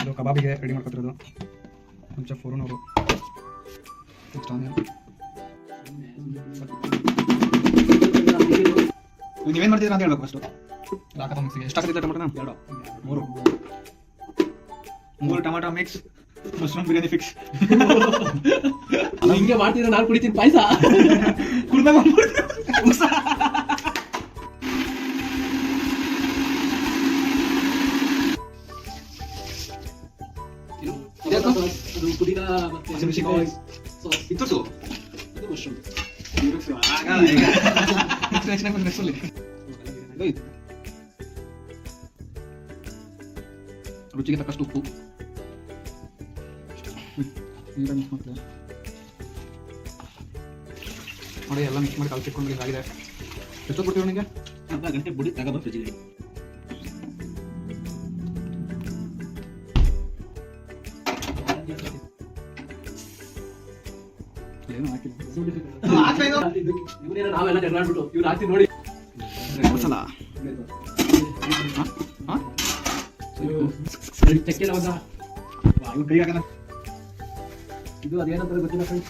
ಇದು ಕಬಾಬಿಗೆ ರೆಡಿ ಮಾಡ್ಕೊತಿರೋದು. ಕೊಂಚ ಫೋರನವರು ನೀವೇನು ಮಾಡ್ತೀರಾ ಅಂತ ಹೇಳ್ಬೇಕು ಫಸ್ಟು. ಹಾಕಪ್ಪ ಮಿಕ್ಸಿಗೆ ಎಷ್ಟು ಹಾಕಿದ್ರೆ ಟೊಮೆಟೊನ? 2 3 tomato mix mushroom biryani fix. ಹಿಂಗೆ ಮಾಡ್ತೀರಾ? ನಾನು ಕುಡಿತೀನಿ ಪಾಯಸ. ಕುಡ್ದಾಗ ಪುದೀನ ಹಸಿಮೆಣಸಿನಕಾಯಿ ಇತ್ತು ಮಶ್ರೂಮ್ ರುಚಿಗೆ ತಕ್ಕಷ್ಟು ಉಪ್ಪು ನೀರ ಮಿಕ್ಸ್ ಮಾಡ್ತೀವಿ ನೋಡಿ. ಎಲ್ಲ ಮಿಕ್ಸ್ ಮಾಡಿ ಕಲ್ಸಿಟ್ಕೊಂಡು ಆಗಿದೆ. ಎಷ್ಟು ಕೊಡ್ತೀವಿ ನನಗೆ? ಅರ್ಧ ಗಂಟೆ ಬುಡಿ ತಗೊಬಂದು ಫ್ರಿಜ್ಜಿಗೆ. ಏನು ಹಾಕಿಲ್ಲ ಇವನೇನೋ ನಾವೆಲ್ಲ ಜಗಳಾಡ್ಬಿಟ್ಟು ಇವ್ರು ಹಾಕ್ತೀವಿ ನೋಡಿ. ಮಸಾಲ ಚಕ್ಕೆ ಲವಂಗ ಇವ್ನ ಕೈ ಹಾಕೋಣ. ಇದು ಅದೇನಂತಾರೆ ಗೊತ್ತಿಲ್ಲ ಫ್ರೆಂಡ್ಸ್.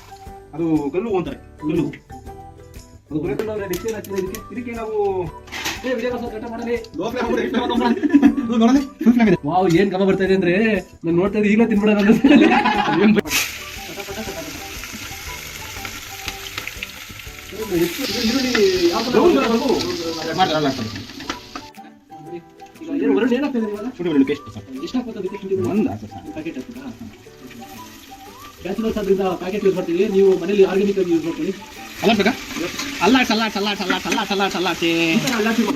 ಅದು ಕಲ್ಲು ಅಂತಾರೆ. ಕಲ್ಲು ಅದು ಗುಣಕಲ್ಲು ಅಂದ್ರೆ ಮಿಕ್ಸಿಗೆ ಹಾಕ್ತಿಲ್ಲ. ಇದಕ್ಕೆ ನಾವು ವಿಡಿಯೋ ಕಟ್ ಮಾಡಲಿ. ವಾವ್, ಏನ್ ಗಮ ಬರ್ತಾ ಇದೆ ಅಂದ್ರೆ ನಾನು ನೋಡ್ತಾ ಇದ್ದೆ. ಈಗಲೂ ತಿನ್ಬಿಡೋಣ ಬ್ಯಾಚುಲರ್ಸ್ ಆದ್ರಿಂದ ಪ್ಯಾಕೆಟ್ ಯೂಸ್ ಮಾಡ್ತೀವಿ. ನೀವು ಮನೇಲಿ ಆರ್ಗ್ಯಾನಿಕ್ ಆಗಿ ಯೂಸ್ ಮಾಡ್ತೀವಿ.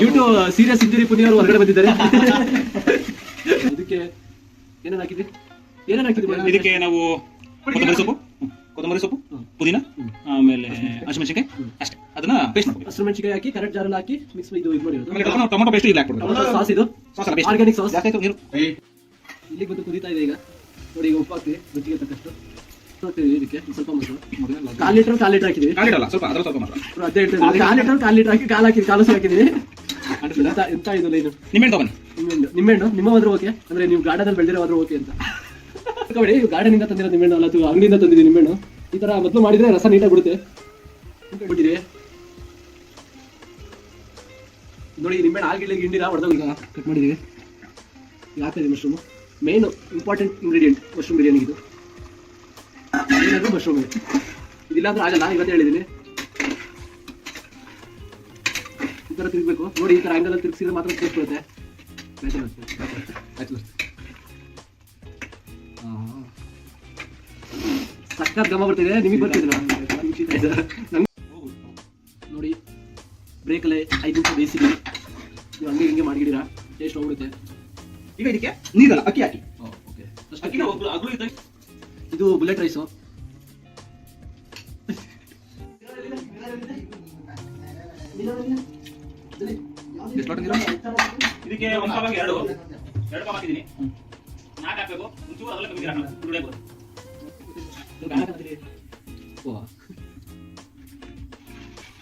ಯೂಟ್ಯೂಬ್ ಸೀರಿಯಸ್ ಇಂಜುರಿ ಪುಣ್ಯ ಅವರು ಹೊರಗಡೆ ಬಂದಿದ್ದಾರೆ. ಇದಕ್ಕೆ ಏನೇನು ಹಾಕಿದ್ವಿ? ಇದಕ್ಕೆ ನಾವು ಕೊತ್ತಂಬರಿ ಸೊಪ್ಪು, ಪುದೀನ, ಆಮೇಲೆ ಹಸಿಮೆಣಸಿನಕಾಯಿ ಅಷ್ಟೇ. ಅದನ್ನ ಪೇಸ್ಟ್ ಮಾಡ್ತೀವಿ. ಹಸಿಮೆಣಸಿನಕಾಯಿ ಹಾಕಿ ಕರೆಕ್ಟ್ ಜಾರಲ್ಲಿ ಹಾಕಿ ಮಿಕ್ಸ್ ಇದು ಮಾಡಿರೋದು. ಟೊಮೆಟೊ ಪೇಸ್ಟ್ ಇಲ್ಲಿ ಹಾಕ್ಬಿಡ್ತೀವಿ. ಸಾಸ್ ಇದು ಆರ್ಗ್ಯಾನಿಕ್ ಸಾಸ್. ನೀರು ಇಲ್ಲಿಗೆ ಬಂದು ಕುದೀತಾ ಇದೆ ಈಗ ನೋಡಿ. ಈಗ ಉಪ್ಪು ಹಾಕ್ತೀವಿ ರುಚಿಗೆ ತಕ್ಕಷ್ಟು. ಇದಕ್ಕೆ ಸ್ವಲ್ಪ ಮೊಸರು 1/4 ಲೀಟರ್ ಹಾಕಿದ್ವಿ. ಕಾಲಿಡಲ್ಲ, ಸ್ವಲ್ಪ ಅದರ ಸ್ವಲ್ಪ ಮಾತ್ರ. ಅದೇ ಹೇಳ್ತೇನೆ, 1/4 ಲೀಟರ್ ಹಾಕಿ ಕಾಲು ಹಾಕಿದ್ವಿ. ಎಂತ ಇದು ಲೈನು? ನಿಮ್ಮೆಣ್ಣು ತಗೊಂಡು ನಿಮ್ಮೆಣ್ಣು ನಿಮ್ಮ ಹೋದ್ರೆ ಓಕೆ, ಅಂದ್ರೆ ನೀವು ಗಾರ್ಡನ್ ಬೆಳೆದಿರೋ ಹೋದ್ರೆ ಓಕೆ ಅಂತ. ನೋಡಿ, ಗಾರ್ಡನ್ ಇಂದ ತಂದಿರೋ ನಿಮ್ಮೆಣ್ಣು ಅಲ್ಲ, ಅಥವಾ ಅಂಗಡಿಯಿಂದ ತಂದಿದ್ದೀವಿ ನಿಮ್ಮೆಣ್ಣು. ಈ ತರ ಮೊದಲು ಮಾಡಿದ್ರೆ ರಸ ನೀಟಾಗಿ ಬಿಡುತ್ತೆ. ಬಿಟ್ಟಿದೆ ನೋಡಿ. ನಿಮ್ಮೆಣ್ಣು ಆಗಿಡ್ಲಿ ಗಿಂಡಿರ ಹೊಡೆದಾಗ ಈಗ ಕಟ್ ಮಾಡಿದೀವಿ. ಈಗ ಹಾಕ್ತಾ ಇದೀವಿ mushroom. Main important ingredient mushroom biryani. ಇದು ಏನಾದ್ರು ಮಶ್ರೂಮ್ ಇದಿಲ್ಲ ಅಂದ್ರೆ ಆಗಲ್ಲ. ಇವತ್ತು ಹೇಳಿದ್ದೀನಿ ಈ ತರ ತಿರ್ಗಬೇಕು ನೋಡಿ. ಈ ತರ ಆಂಗಲ್ ಅಲ್ಲಿ ತಿರ್ಗಿಸಿದ್ರೆ ಮಾತ್ರ ಟೇಸ್ಟ್ ಬರುತ್ತೆ. ಸಕ್ಕತ್ ಗಮ ಬರ್ತಿದೆ. ನಿಮಗೆ ಬರ್ತಿದ್ರು ನೋಡಿ. ಬ್ರೇಕಲ್ಲೇ 5 ನಿಮಿಷ ಬೇಯಿಸಿದ್ವಿ. ನೀವು ಹಂಗೆ ಹಿಂಗೆ ಮಾಡಿದ್ದೀರಾ, ಟೇಸ್ಟ್ ಹೋಗ್ಬಿಡುತ್ತೆ. ಈಗ ಇದಕ್ಕೆ ನೀರಲ್ಲ, ಅಕ್ಕಿ ಹಾಕಿ. ಇದು ಬುಲೆಟ್ ರೈಸು. ಇದಕ್ಕೆ 1 ಕಪ್ 2 ಕಪ್ ಹಾಕಿದ್ದೀನಿ. 4 ಹಾಕಬೇಕು. ಒಂಚೂರು ಅದೆಲ್ಲ ಕಮ್ಮಿ ಹಾಕೋಣ. ರುಚಿಯಾಗಿ ಬರುತ್ತೆ.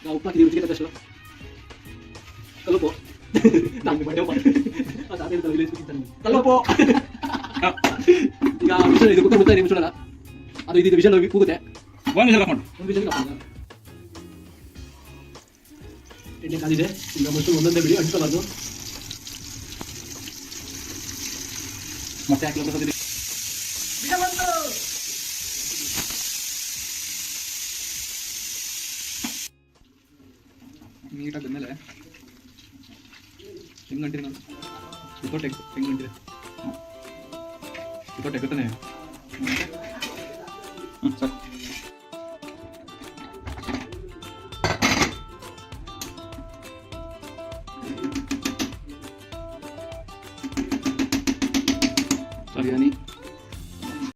ನಾವು ಉಪ್ಪು ಹಾಕಿದ್ದೀವಿ ರುಚಿಗೆ ತಕ್ಕಷ್ಟು. ಕಲಪು ಕಲಪು. ಈಗ ವಿಷಲ್ ಇದು ಕುತ್ಕೊಂಡು ನಿಮಿಷ ಅದು ಇದು ವಿಷಲ್ ಕೂಗುತ್ತೆ. 1 ವಿಷಲ್ ಹಾಕೊಂಡು ಎಣ್ಣೆ ಕಾದಿದೆ. ಈಗ ಮಶ್ರೂಮ್ ಒಂದೊಂದೇ ಬಿಡಿ, ಅಂಟಿಸಬಾರ್ದು. ಮತ್ತೆ ಹಾಕಿ ನೀಟಾಗಿ ಬಂದಮೇಲೆ ಹೆಂಗೆ ಗಂಟಿದೆ ನಾನು ಹೆಂಗೆ ಗಂಟಿದೆ ಎಗುತ್ತಾನೆ. ಸರ್ ಬಿರಿಯಾನಿ